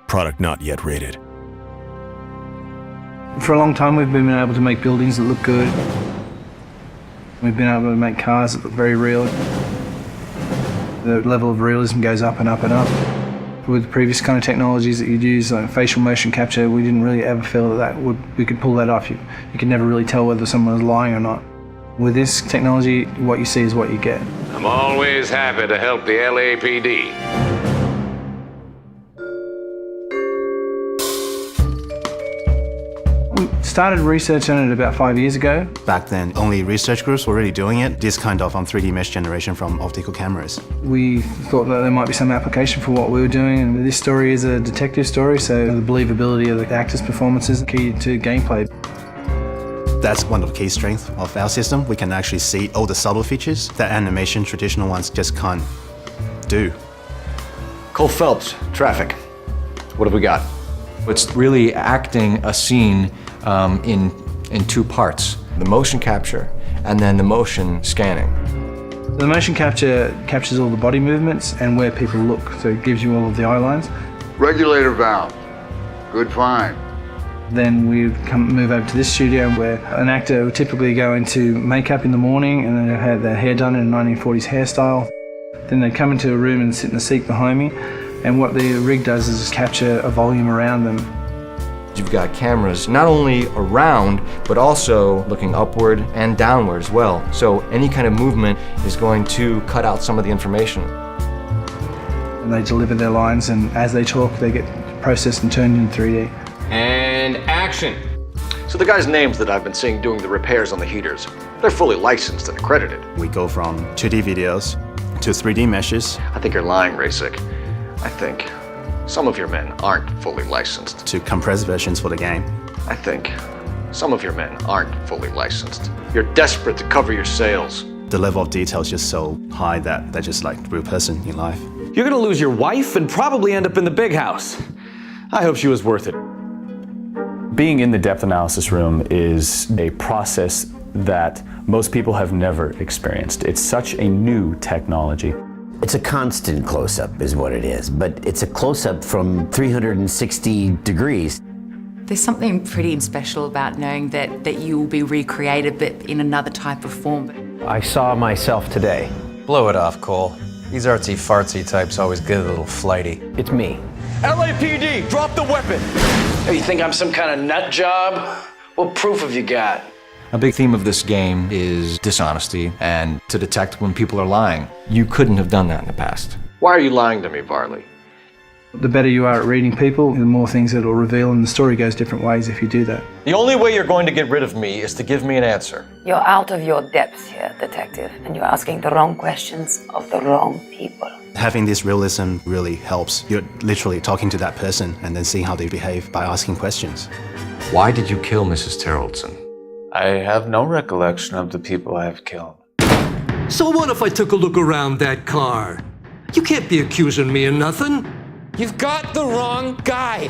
Product not yet rated. For a long time we've been able to make buildings that look good. We've been able to make cars that look very real. The level of realism goes up and up and up. With previous kind of technologies that you'd use, like facial motion capture, we didn't really ever feel that we could pull that off. You could never really tell whether someone was lying or not. With this technology, what you see is what you get. I'm always happy to help the LAPD. We started research on it about 5 years ago. Back then, only research groups were really doing it, this kind of 3D mesh generation from optical cameras. We thought that there might be some application for what we were doing, and this story is a detective story, so the believability of the actors' performances is key to gameplay. That's one of the key strengths of our system. We can actually see all the subtle features that animation traditional ones just can't do. Cole Phelps, traffic. What have we got? It's really acting a scene in two parts. The motion capture and then the motion scanning. The motion capture captures all the body movements and where people look, so it gives you all of the eye lines. Regulator valve. Good find. Then we move over to this studio where an actor would typically go into makeup in the morning and then they'd have their hair done in a 1940s hairstyle. Then they'd come into a room and sit in the seat behind me, and what the rig does is capture a volume around them. You've got cameras not only around, but also looking upward and downward as well. So any kind of movement is going to cut out some of the information. And they deliver their lines, and as they talk, they get processed and turned into 3D. And action. So the guys' names that I've been seeing doing the repairs on the heaters, they're fully licensed and accredited. We go from 2D videos to 3D meshes. I think you're lying, Rasik. I think some of your men aren't fully licensed. To compressed versions for the game. I think some of your men aren't fully licensed. You're desperate to cover your sales. The level of detail is just so high that they're just like a real person in life. You're gonna lose your wife and probably end up in the big house. I hope she was worth it. Being in the depth analysis room is a process that most people have never experienced. It's such a new technology. It's a constant close-up is what it is, but it's a close-up from 360 degrees. There's something pretty special about knowing that you will be recreated, but in another type of form. I saw myself today. Blow it off, Cole. These artsy-fartsy types always get a little flighty. It's me. LAPD, drop the weapon! Hey, you think I'm some kind of nut job? What proof have you got? A big theme of this game is dishonesty and to detect when people are lying. You couldn't have done that in the past. Why are you lying to me, Varley? The better you are at reading people, the more things it'll reveal, and the story goes different ways if you do that. The only way you're going to get rid of me is to give me an answer. You're out of your depths here, detective, and you're asking the wrong questions of the wrong people. Having this realism really helps. You're literally talking to that person and then seeing how they behave by asking questions. Why did you kill Mrs. Terrellson? I have no recollection of the people I have killed. So what if I took a look around that car? You can't be accusing me of nothing. You've got the wrong guy.